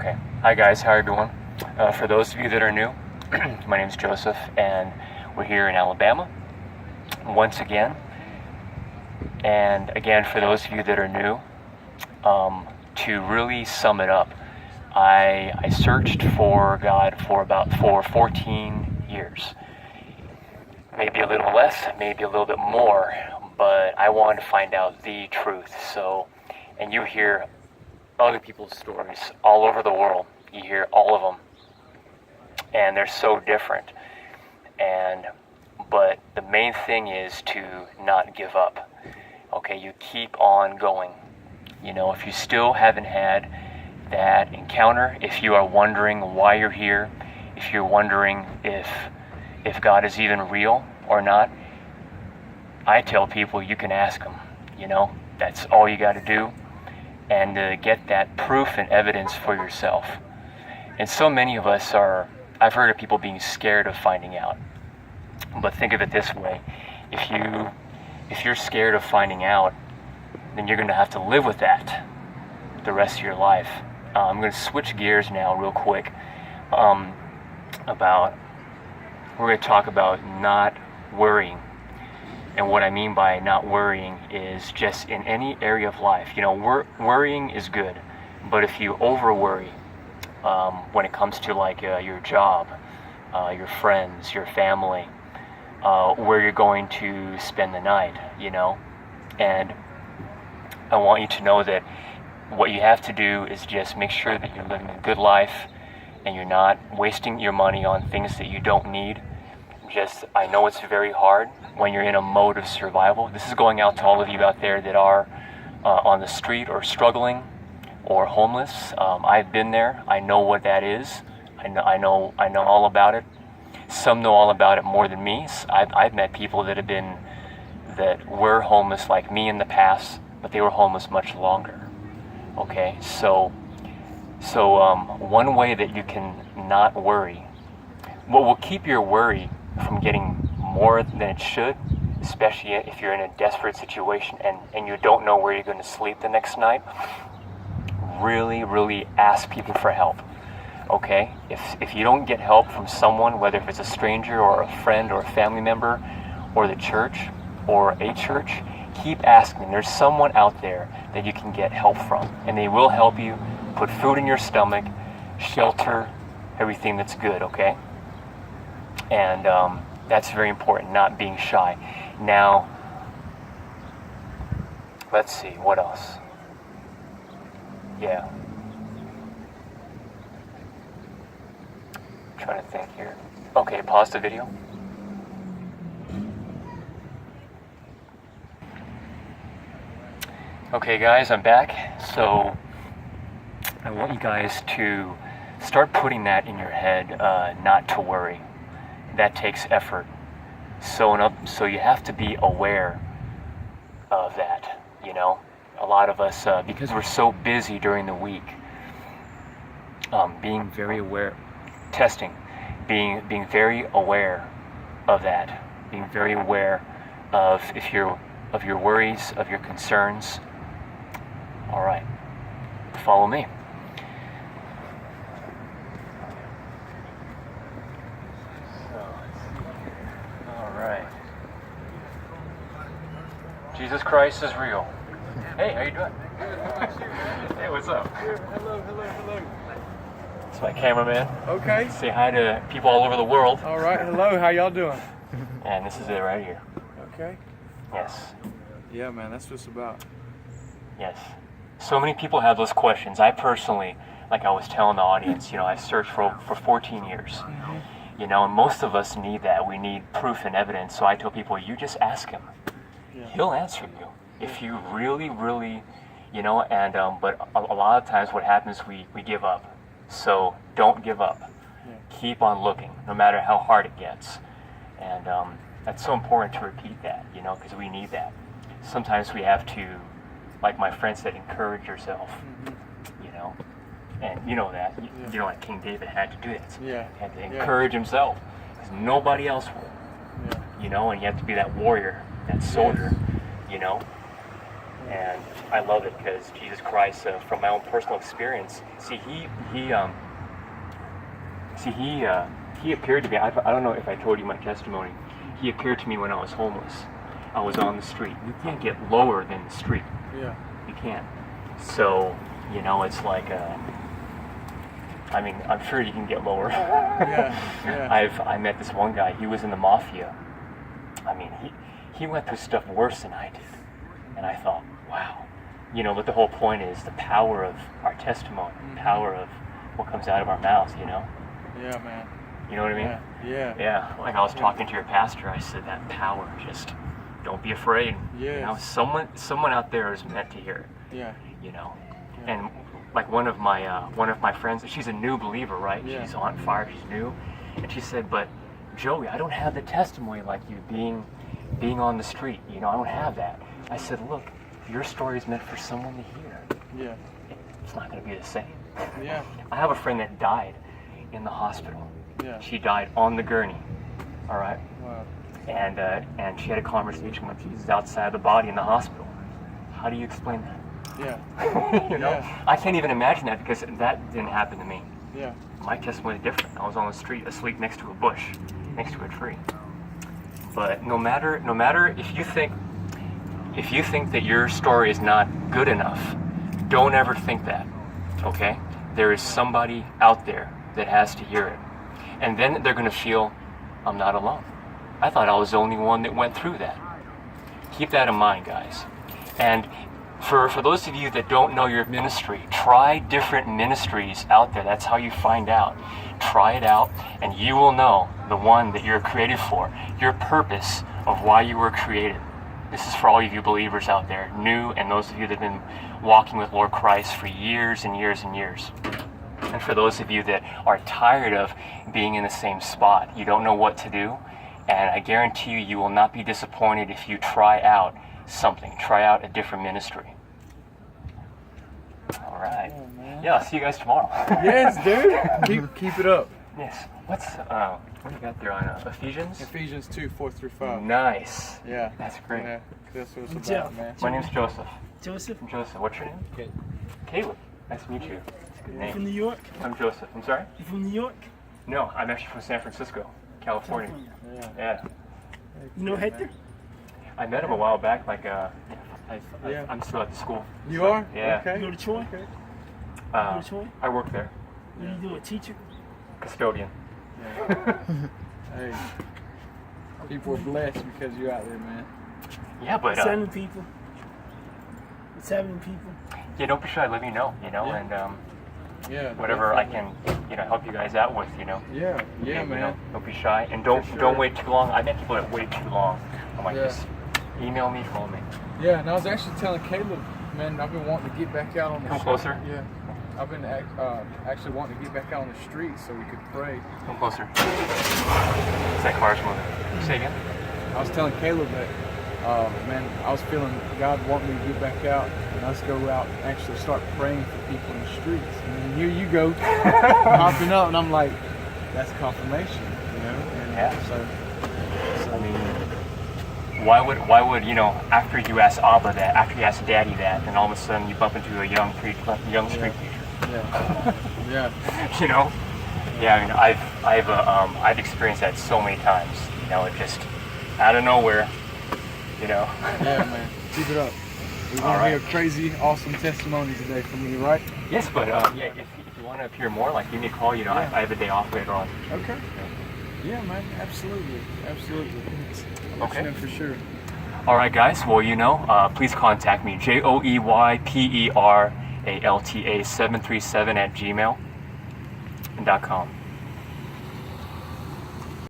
Okay. Hi guys, how are you doing? For those of you that are new, my name is Joseph, and we're here in Alabama once again. And again, for those of you that are new, to really sum it up, I searched for God for 14 years. Maybe a little less, maybe a little bit more, but I wanted to find out the truth. And you hear other people's stories all over the world. You hear all of them, and they're so different. But the main thing is to not give up. Okay, you keep on going. You know, if you still haven't had that encounter, if you are wondering why you're here, if you're wondering if God is even real or not, I tell people you can ask him. You know, that's all you got to do, and to get that proof and evidence for yourself. And so many of us I've heard of people being scared of finding out. But think of it this way, if you're scared of finding out, then you're going to have to live with that the rest of your life. I'm going to switch gears now real quick. We're going to talk about not worrying. And what I mean by not worrying is just in any area of life. You know, worrying is good, but if you over worry, when it comes to like your job, your friends, your family, where you're going to spend the night, you know, and I want you to know that what you have to do is just make sure that you're living a good life and you're not wasting your money on things that you don't need. I know it's very hard when you're in a mode of survival. This is going out to all of you out there that are on the street or struggling or homeless. I've been there. I know what that is. I know all about it. Some know all about it more than me. I've met people that were homeless like me in the past, but they were homeless much longer. Okay, so one way that you can not worry, what will keep your worry from getting more than it should, especially if you're in a desperate situation and you don't know where you're going to sleep the next night, really ask people for help. Okay, if you don't get help from someone, whether if it's a stranger or a friend or a family member or the church or a church, keep asking. There's someone out there that you can get help from, and they will help you put food in your stomach, shelter, everything that's good. Okay, and that's very important, not being shy. Now, let's see, what else? Yeah. I'm trying to think here. Okay, pause the video. Okay guys, I'm back. So I want you guys to start putting that in your head, not to worry. That takes effort. So you have to be aware of that, you know. A lot of us, because we're so busy during the week, being very aware, being very aware of that, being very aware of your worries, of your concerns. All right, follow me. All right. Jesus Christ is real. Hey, how you doing? Hey, what's up? Hello. It's my cameraman. Okay. Say hi to people all over the world. All right. Hello. How y'all doing? And this is it right here. Okay. Yes. Yeah, man. That's what it's about. Yes. So many people have those questions. I personally, like I was telling the audience, you know, I searched for 14 years. Mm-hmm. You know, and most of us need that. We need proof and evidence. So I tell people, you just ask him. Yeah. He'll answer you. If you really, you know, and but a lot of times what happens, we give up. So don't give up. Yeah. Keep on looking, no matter how hard it gets. And that's so important to repeat that, you know, because we need that. Sometimes we have to, like my friend said, encourage yourself, you know. And you know that, you know, like King David had to do that. Yeah. He had to encourage himself, because nobody else would. Yeah. You know, and you have to be that warrior, that soldier, you know. And I love it because Jesus Christ, from my own personal experience, he appeared to me. I don't know if I told you my testimony. He appeared to me when I was homeless. I was on the street. You can't get lower than the street. Yeah. You can't. So, it's like, I'm sure you can get lower. Yeah. I met this one guy. He was in the mafia. He went through stuff worse than I did. And I thought, wow. But the whole point is the power of our testimony, the power of what comes out of our mouths, Yeah, man. You know what I mean? Yeah. Yeah. Like I was talking to your pastor, I said that power, just don't be afraid. Yes. Someone out there is meant to hear it. Yeah. And like one of my friends, she's a new believer, right? Yeah. She's on fire, she's new. And she said, but Joey, I don't have the testimony like you being on the street. I don't have that. I said, look, your story is meant for someone to hear. Yeah. It's not going to be the same. Yeah. I have a friend that died in the hospital. Yeah. She died on the gurney. All right. Wow. And she had a conversation with Jesus outside the body in the hospital. How do you explain that? Yeah. Yeah. I can't even imagine that because that didn't happen to me. Yeah. My testimony is different. I was on the street asleep next to a bush, next to a tree. But no matter if you think that your story is not good enough, don't ever think that. Okay? There is somebody out there that has to hear it. And then they're going to feel, I'm not alone. I thought I was the only one that went through that. Keep that in mind, guys. And for those of you that don't know your ministry, try different ministries out there. That's how you find out. Try it out, and you will know the one that you're created for, your purpose of why you were created. This is for all of you believers out there, new, and those of you that have been walking with Lord Christ for years and years and years. And for those of you that are tired of being in the same spot, you don't know what to do, and I guarantee you, you will not be disappointed if you try out something. Try out a different ministry. All right. Oh, man. Yeah, I'll see you guys tomorrow. Yes, dude. Keep it up. Yes. What do you got there on Ephesians? Ephesians 2:4-5. Nice. Yeah. That's great. Yeah. That's what it's Jeff. about, man. My name's Joseph. Joseph, Joseph, what's your name? Okay. Caleb. Nice to meet you. It's a good you from name. New York? I'm Joseph. I'm sorry? You from New York? No, I'm actually from San Francisco, California. California. Yeah. Yeah. You know Hector? I met him a while back, Yeah. I'm still at the school. You So, are? Yeah. Okay. You go to Troy? Okay. Uh, You to Troy? I work there. What do you do? A teacher? Custodian. Hey. People are blessed because you're out there, man. Yeah, but What's happening, people? What's happening, people? yeah, don't be shy. Let me know, Yeah. and Yeah. whatever I definitely. can, help you guys out with, Yeah. Yeah, And, man. don't be shy, and don't For sure. don't wait too long. I met people that wait too long. I'm like, Yeah. just email me, call me. Yeah, and I was actually telling Caleb, man, I've been wanting to get back out on the Come street. closer. Yeah. I've been actually wanting to get back out on the street so we could pray. Come closer. It's that car's moving. Say again. I was telling Caleb that, man, I was feeling God wanting me to get back out and us go out and actually start praying for people in the streets. And then here you go, hopping up, and I'm like, that's confirmation, And Yeah. so I mean, why would after you ask Abba that, after you ask Daddy that, and all of a sudden you bump into a young street preacher, yeah, yeah, Yeah, I mean, I've experienced that so many times. It just out of nowhere. yeah, man. Keep it up. We're All gonna right. hear a crazy, awesome testimony today from you, right? Yes, but if you want to appear more, like give me a call. I have a day off later on. Okay. Yeah, man. Absolutely. Okay. Yeah, for sure. All right, guys. Well, please contact me. JoeyPeralta737@gmail.com.